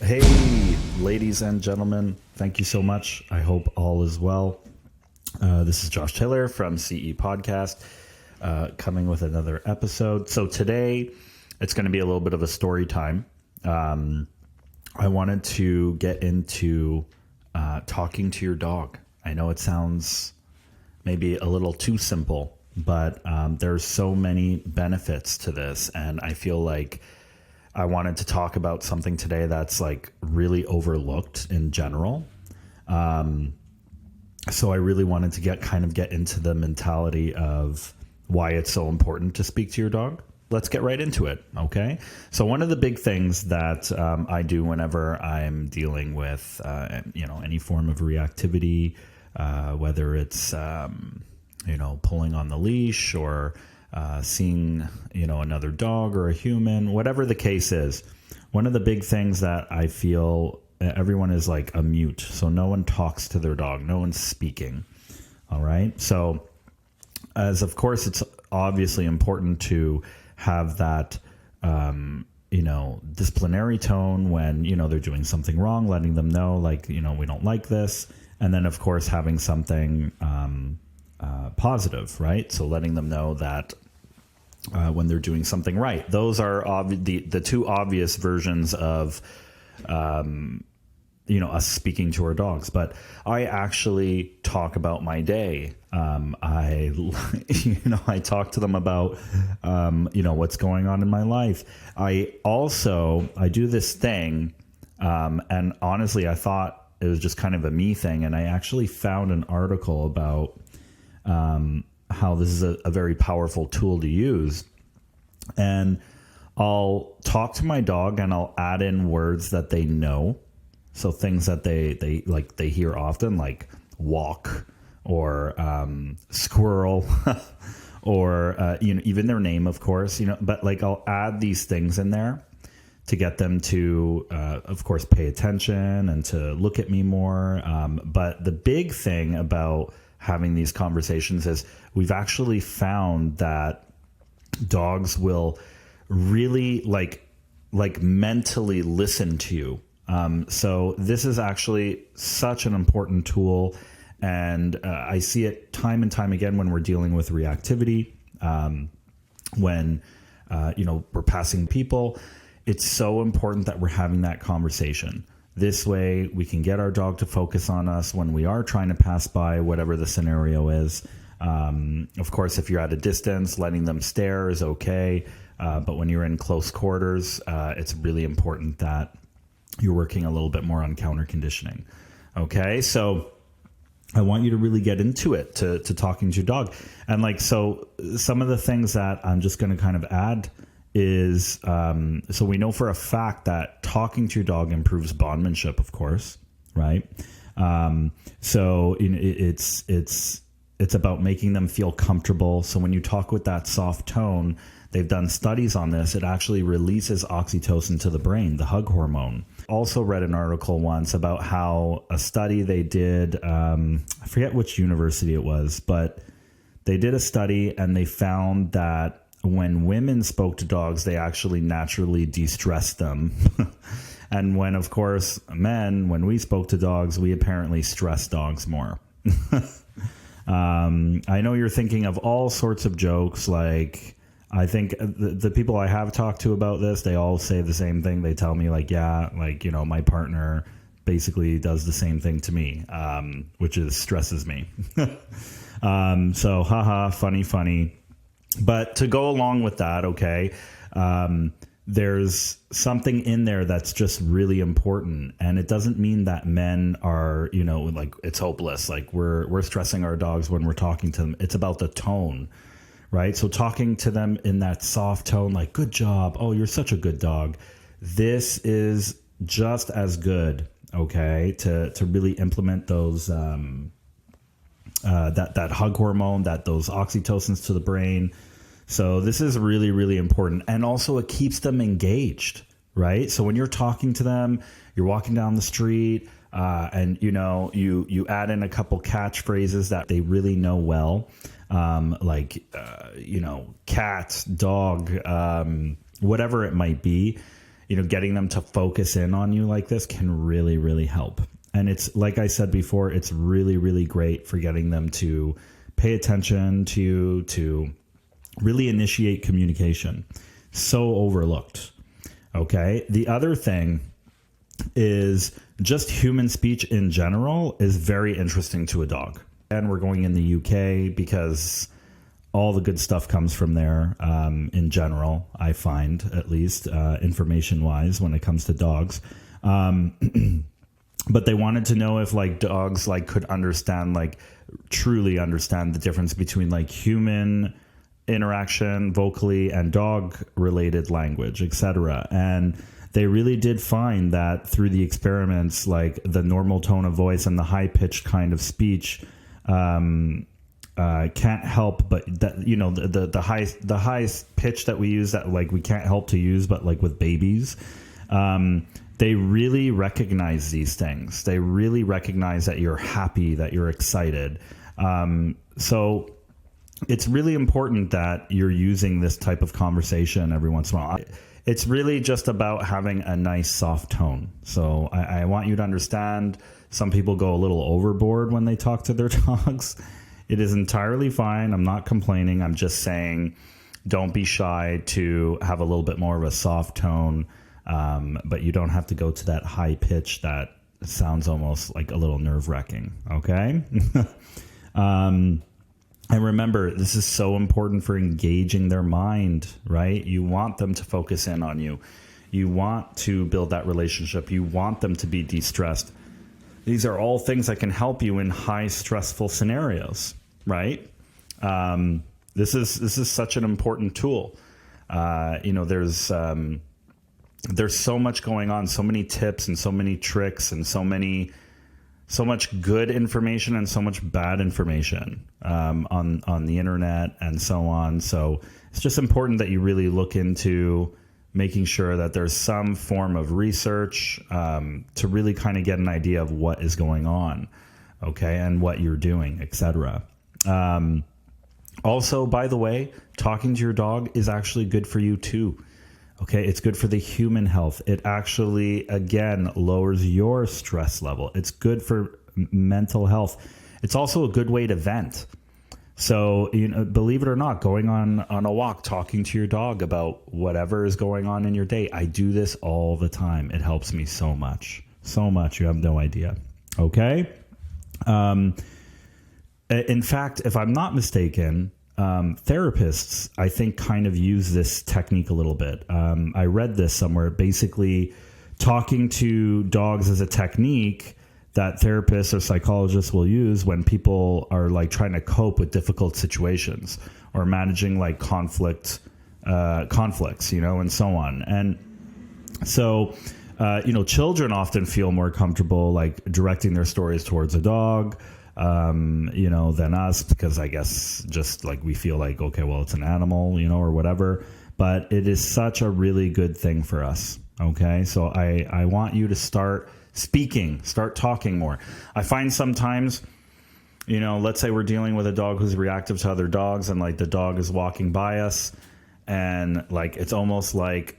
Hey, ladies and gentlemen, thank you so much. I hope all is well. This is Josh Taylor from CE Podcast, coming with another episode. So today, it's going to be a little bit of a story time. I wanted to get into talking to your dog. I know it sounds maybe a little too simple, but there's so many benefits to this, and I feel like I wanted to talk about something today that's like really overlooked in general. So I really wanted to get into the mentality of why it's so important to speak to your dog. Let's get right into it. Okay. So one of the big things that I do whenever I'm dealing with, any form of reactivity, whether it's, pulling on the leash or seeing, another dog or a human, whatever the case is. One of the big things that I feel everyone is like a mute. So no one talks to their dog. No one's speaking. All right. So of course, it's obviously important to have that, disciplinary tone when, they're doing something wrong, letting them know like, we don't like this. And then of course, having something, positive, right? So letting them know that when they're doing something right. Those are the two obvious versions of, us speaking to our dogs. But I actually talk about my day. I talk to them about, what's going on in my life. I do this thing, and honestly, I thought it was just kind of a me thing. And I actually found an article about how this is a very powerful tool to use. And I'll talk to my dog and I'll add in words that they know. So things that they hear often, like walk or squirrel or, even their name, of course, but like I'll add these things in there to get them to, of course, pay attention and to look at me more. But the big thing about having these conversations is we've actually found that dogs will really like mentally listen to you. So this is actually such an important tool, and I see it time and time again when we're dealing with reactivity, when we're passing people. It's so important that we're having that conversation. This way we can get our dog to focus on us when we are trying to pass by, whatever the scenario is. Of course, if you're at a distance, letting them stare is okay. But when you're in close quarters, it's really important that you're working a little bit more on counter conditioning. Okay. So I want you to really get into it, to talking to your dog. And so some of the things that I'm just going to kind of add is, so we know for a fact that talking to your dog improves bondmanship, of course, right? So it's about making them feel comfortable. So when you talk with that soft tone, they've done studies on this. It actually releases oxytocin to the brain, the hug hormone. Also read an article once about how a study they did, I forget which university it was, but they did a study and they found that when women spoke to dogs, they actually naturally de-stressed them. And when, of course, when we spoke to dogs, we apparently stress dogs more. I know you're thinking of all sorts of jokes. Like, I think the people I have talked to about this, they all say the same thing. They tell me my partner basically does the same thing to me, which stresses me. So, haha, funny. But to go along with that, okay, there's something in there that's just really important. And it doesn't mean that men are, it's hopeless. Like we're stressing our dogs when we're talking to them. It's about the tone, right? So talking to them in that soft tone, like, good job. Oh, you're such a good dog. This is just as good, okay, to really implement those, that hug hormone, those oxytocins to the brain. So this is really, really important. And also it keeps them engaged, right? So when you're talking to them, you're walking down the street, and you add in a couple catchphrases that they really know well, cat, dog, whatever it might be. getting them to focus in on you like this can really, really help. And it's, like I said before, it's really, really great for getting them to pay attention to you, to really initiate communication. So overlooked. Okay. The other thing is just human speech in general is very interesting to a dog. And we're going in the UK because all the good stuff comes from there, in general, I find, at least, information-wise, when it comes to dogs. But they wanted to know if like dogs like could understand, like truly understand the difference between like human interaction vocally and dog related language, etc. And they really did find that through the experiments, like the normal tone of voice and the high pitched kind of speech can't help but that, the highest pitch that we use that like we can't help to use, but like with babies, they really recognize these things. They really recognize that you're happy, that you're excited. So it's really important that you're using this type of conversation every once in a while. It's really just about having a nice soft tone. So I want you to understand some people go a little overboard when they talk to their dogs. It is entirely fine. I'm not complaining. I'm just saying don't be shy to have a little bit more of a soft tone. But you don't have to go to that high pitch that sounds almost like a little nerve-wracking. Okay. And remember, this is so important for engaging their mind, right? You want them to focus in on you. You want to build that relationship. You want them to be de-stressed. These are all things that can help you in high stressful scenarios, right? This is such an important tool. There's so much going on, so many tips and so many tricks and so much good information and so much bad information on the internet and so on. So it's just important that you really look into making sure that there's some form of research to really kind of get an idea of what is going on, okay, and what you're doing, etc. Also, by the way, talking to your dog is actually good for you too. Okay, it's good for the human health. It actually, again, lowers your stress level. It's good for mental health. It's also a good way to vent. So, believe it or not, going on a walk, talking to your dog about whatever is going on in your day. I do this all the time. It helps me so much. So much. You have no idea. Okay? In fact, if I'm not mistaken, therapists, I think, kind of use this technique a little bit. I read this somewhere. Basically, talking to dogs is a technique that therapists or psychologists will use when people are like trying to cope with difficult situations or managing like conflicts, and so on. And so, children often feel more comfortable like directing their stories towards a dog, than us, because I guess just like we feel like, okay, well, it's an animal, or whatever, but it is such a really good thing for us. Okay. So I want you to start speaking, start talking more. I find sometimes, let's say we're dealing with a dog who's reactive to other dogs and like the dog is walking by us and like, it's almost like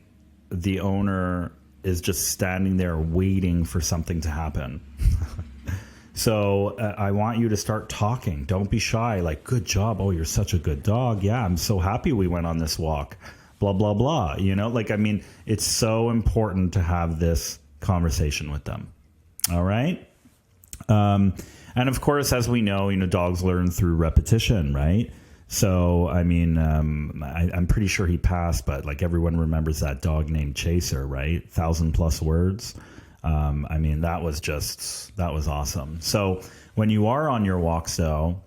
the owner is just standing there waiting for something to happen. So I want you to start talking. Don't be shy. Like, good job. Oh, you're such a good dog. Yeah, I'm so happy we went on this walk. Blah, blah, blah. It's so important to have this conversation with them. All right. And of course, as we know, dogs learn through repetition, right? So, I'm pretty sure he passed, but like everyone remembers that dog named Chaser, right? 1,000+ words. That was awesome. So when you are on your walks, though,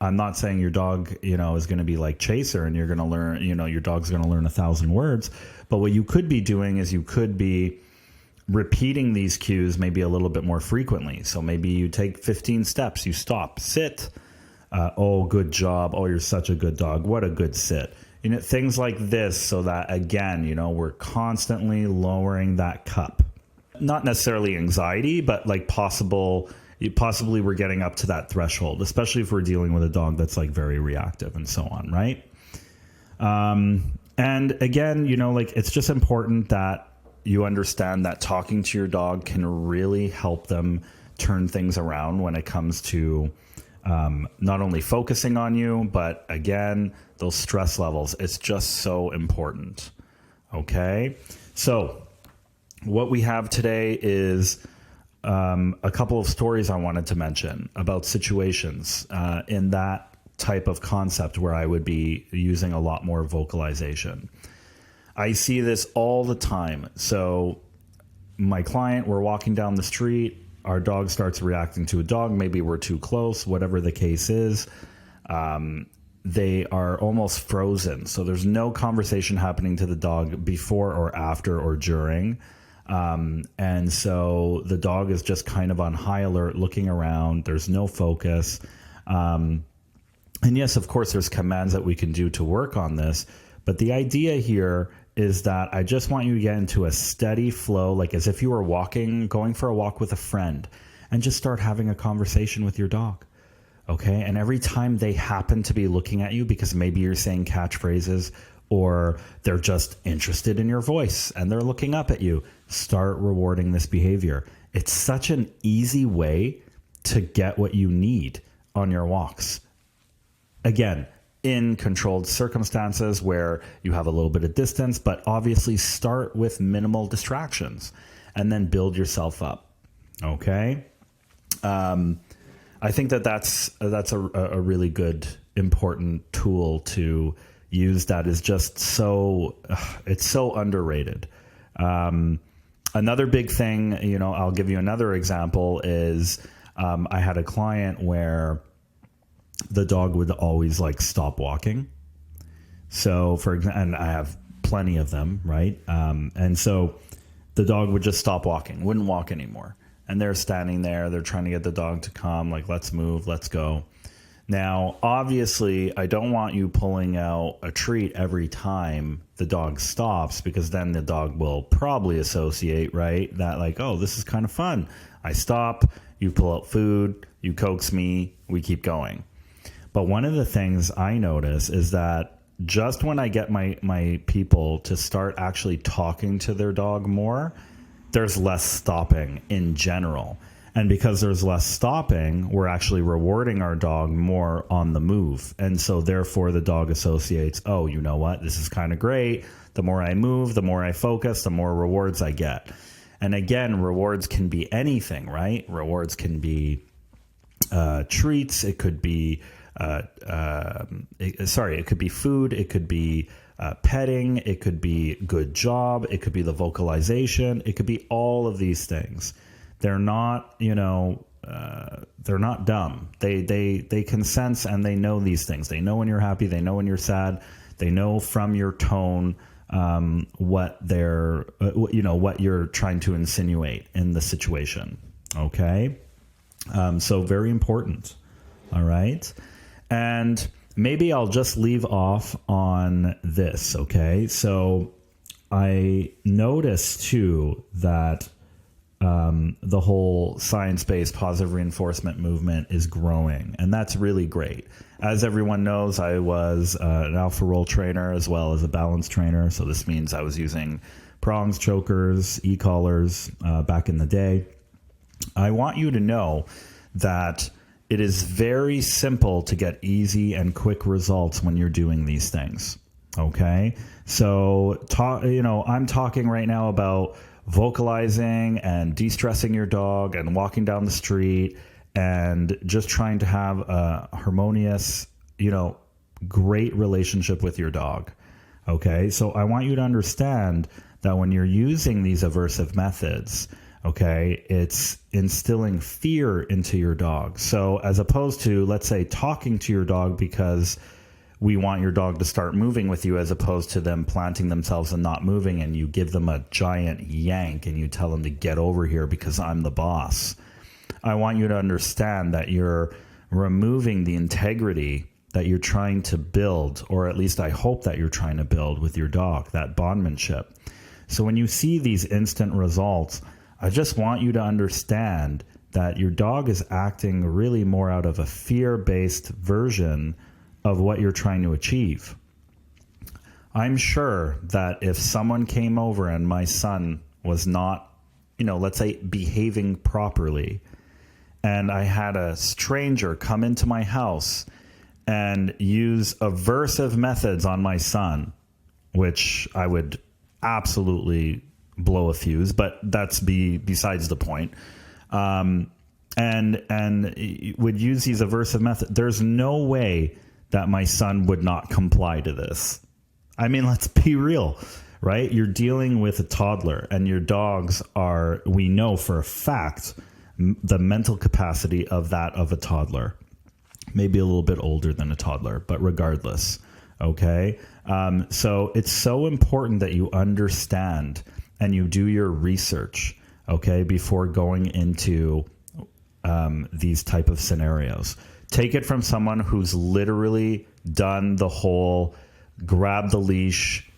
I'm not saying your dog, is going to be like Chaser and you're going to learn, your dog's going to learn 1,000 words. But what you could be doing is you could be repeating these cues maybe a little bit more frequently. So maybe you take 15 steps, you stop, sit. Oh, good job. Oh, you're such a good dog. What a good sit. Things like this, so that, again, we're constantly lowering that cup. Not necessarily anxiety, but like possibly we're getting up to that threshold, especially if we're dealing with a dog that's like very reactive and so on, right? And again, like it's just important that you understand that talking to your dog can really help them turn things around when it comes to not only focusing on you, but again, those stress levels. It's just so important. Okay. So what we have today is a couple of stories I wanted to mention about situations in that type of concept where I would be using a lot more vocalization. I see this all the time. So my client, we're walking down the street, our dog starts reacting to a dog, maybe we're too close, whatever the case is. They are almost frozen. So there's no conversation happening to the dog before or after or during. And so the dog is just kind of on high alert, looking around. There's no focus. And yes, of course, there's commands that we can do to work on this. But the idea here is that I just want you to get into a steady flow, like as if you were going for a walk with a friend, and just start having a conversation with your dog. Okay. And every time they happen to be looking at you because maybe you're saying catchphrases or they're just interested in your voice and they're looking up at you, start rewarding this behavior. It's such an easy way to get what you need on your walks. Again, in controlled circumstances where you have a little bit of distance, but obviously start with minimal distractions and then build yourself up. Okay. I think that's a really good, important tool to use that is just it's so underrated. Another big thing, I'll give you another example is I had a client where the dog would always stop walking. So for example, and I have plenty of them, right? And so the dog would just stop walking, wouldn't walk anymore. And they're standing there, they're trying to get the dog to come, let's move, let's go. Now, obviously, I don't want you pulling out a treat every time the dog stops, because then the dog will probably associate, right? That oh, this is kind of fun. I stop, you pull out food, you coax me, we keep going. But one of the things I notice is that just when I get my people to start actually talking to their dog more, there's less stopping in general. And because there's less stopping, we're actually rewarding our dog more on the move. And so therefore the dog associates, oh, you know what? This is kind of great. The more I move, the more I focus, the more rewards I get. And again, rewards can be anything, right? Rewards can be treats. It could be it could be food, it could be petting, it could be good job, it could be the vocalization, it could be all of these things. They're not, they're not dumb. They can sense and they know these things. They know when you're happy, they know when you're sad, they know from your tone what what you're trying to insinuate in the situation. Okay, so very important. All right. And maybe I'll just leave off on this, okay? So I noticed, too, that the whole science-based positive reinforcement movement is growing, and that's really great. As everyone knows, I was an alpha roll trainer as well as a balance trainer, so this means I was using prongs, chokers, e-collars back in the day. I want you to know that it is very simple to get easy and quick results when you're doing these things. Okay. So I'm talking right now about vocalizing and de-stressing your dog and walking down the street and just trying to have a harmonious, great relationship with your dog. Okay. So I want you to understand that when you're using these aversive methods, okay, it's instilling fear into your dog. So as opposed to, let's say, talking to your dog because we want your dog to start moving with you, as opposed to them planting themselves and not moving, and you give them a giant yank and you tell them to get over here because I'm the boss. I want you to understand that you're removing the integrity that you're trying to build, or at least I hope that you're trying to build with your dog, that bondmanship. So when you see these instant results, I just want you to understand that your dog is acting really more out of a fear-based version of what you're trying to achieve. I'm sure that if someone came over and my son was not, let's say behaving properly, and I had a stranger come into my house and use aversive methods on my son, which I would absolutely blow a fuse, but that's besides the point. And would use these aversive methods. There's no way that my son would not comply to this. I mean, let's be real, right? You're dealing with a toddler, and your dogs are, we know for a fact, the mental capacity of a toddler. Maybe a little bit older than a toddler, but regardless, okay? So it's so important that you understand and you do your research, okay, before going into these type of scenarios. Take it from someone who's literally done the whole grab the leash,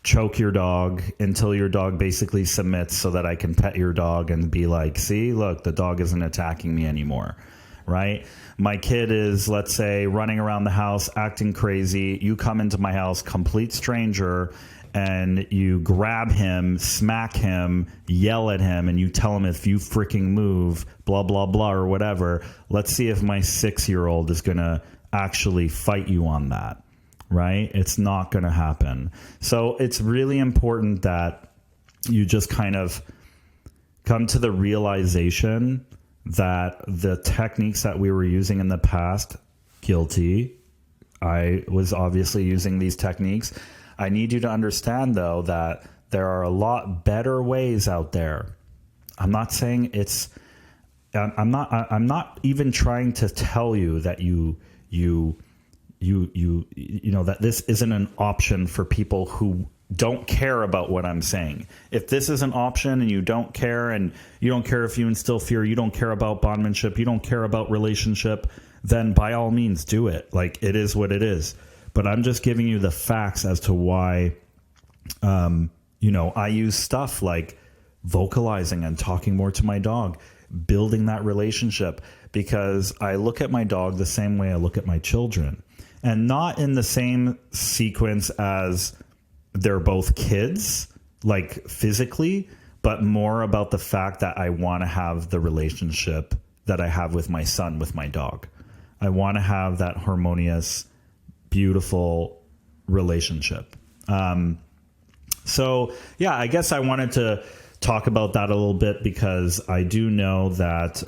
choke your dog until your dog basically submits so that I can pet your dog and be like, see, look, the dog isn't attacking me anymore, right? My kid is, let's say, running around the house, acting crazy. You come into my house, complete stranger, and you grab him, smack him, yell at him, and you tell him, if you freaking move, blah, blah, blah, or whatever. Let's see if my 6-year-old is going to actually fight you on that, right? It's not going to happen. So it's really important that you just kind of come to the realization that the techniques that we were using in the past, guilty. I was obviously using these techniques. I need you to understand, though, that there are a lot better ways out there. I'm not saying it's, I'm not even trying to tell you that that this isn't an option for people who don't care about what I'm saying. If this is an option and you don't care if you instill fear, you don't care about bondmanship, you don't care about relationship, then by all means do it. Like, it is what it is. But I'm just giving you the facts as to why, I use stuff like vocalizing and talking more to my dog, building that relationship, because I look at my dog the same way I look at my children, and not in the same sequence as they're both kids, like physically, but more about the fact that I want to have the relationship that I have with my son, with my dog. I want to have that harmonious, beautiful relationship. So yeah, I guess I wanted to talk about that a little bit, because I do know that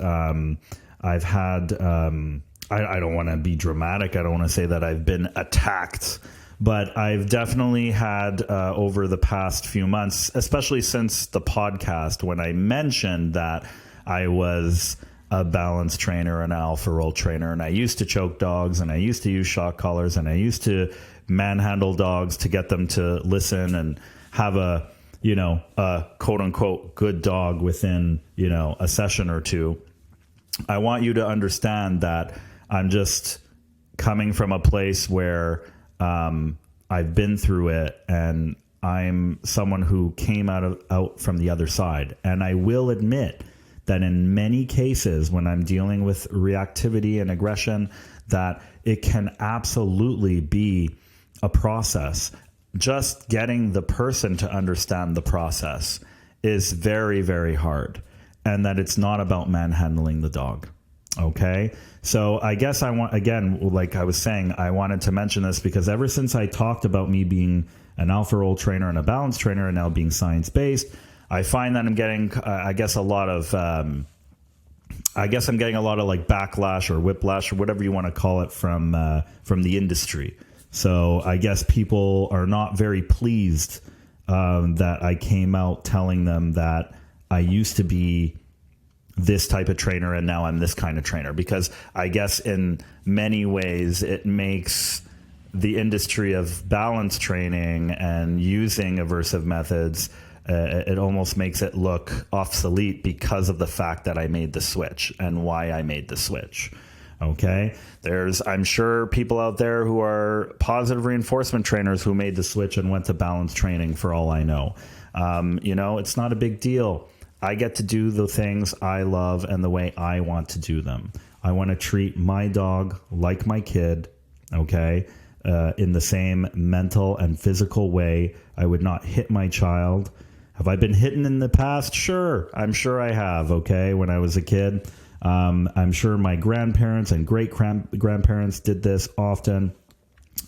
I've had, I don't want to be dramatic. I don't want to say that I've been attacked, but I've definitely had over the past few months, especially since the podcast, when I mentioned that I was a balance trainer, an alpha role trainer, and I used to choke dogs, and I used to use shock collars, and I used to manhandle dogs to get them to listen and have a quote unquote good dog within, a session or two. I want you to understand that I'm just coming from a place where I've been through it, and I'm someone who came out from the other side. And I will admit that in many cases, when I'm dealing with reactivity and aggression, that it can absolutely be a process. Just getting the person to understand the process is very, very hard, and that it's not about manhandling the dog. Okay. So I guess like I was saying, I wanted to mention this because ever since I talked about me being an alpha role trainer and a balance trainer, and now being science-based, I find that I'm getting, I'm getting a lot of like backlash or whiplash or whatever you want to call it from the industry. So I guess people are not very pleased that I came out telling them that I used to be this type of trainer and now I'm this kind of trainer, because I guess in many ways it makes the industry of balance training and using aversive methods, it almost makes it look obsolete because of the fact that I made the switch and why I made the switch. Okay. I'm sure people out there who are positive reinforcement trainers who made the switch and went to balance training, for all I know. It's not a big deal. I get to do the things I love and the way I want to do them. I want to treat my dog like my kid. Okay. in the same mental and physical way. I would not hit my child. Have I been hidden in the past? Sure. I'm sure I have. Okay. When I was a kid, I'm sure my grandparents and great grandparents did this often.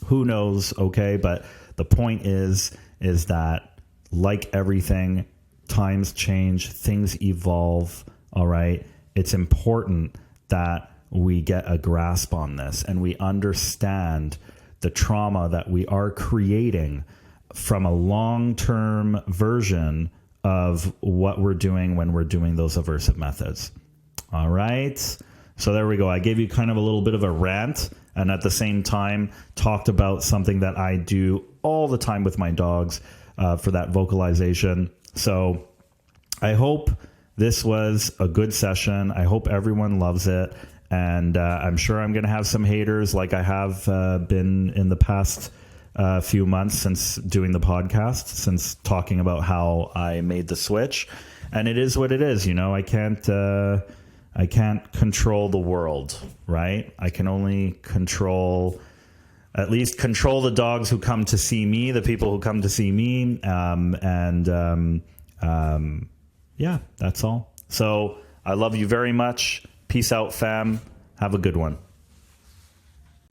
Who knows? Okay. But the point is that, like everything, times change, things evolve. All right. It's important that we get a grasp on this and we understand the trauma that we are creating from a long-term version of what we're doing when we're doing those aversive methods. All right. So there we go. I gave you kind of a little bit of a rant, and at the same time talked about something that I do all the time with my dogs for that vocalization. So I hope this was a good session. I hope everyone loves it. And I'm sure I'm going to have some haters, like I have been in the past few months since doing the podcast, since talking about how I made the switch. And it is what it is. You know, I can't control the world, right? I can only control the dogs who come to see me, the people who come to see me. Yeah, that's all. So I love you very much. Peace out, fam. Have a good one.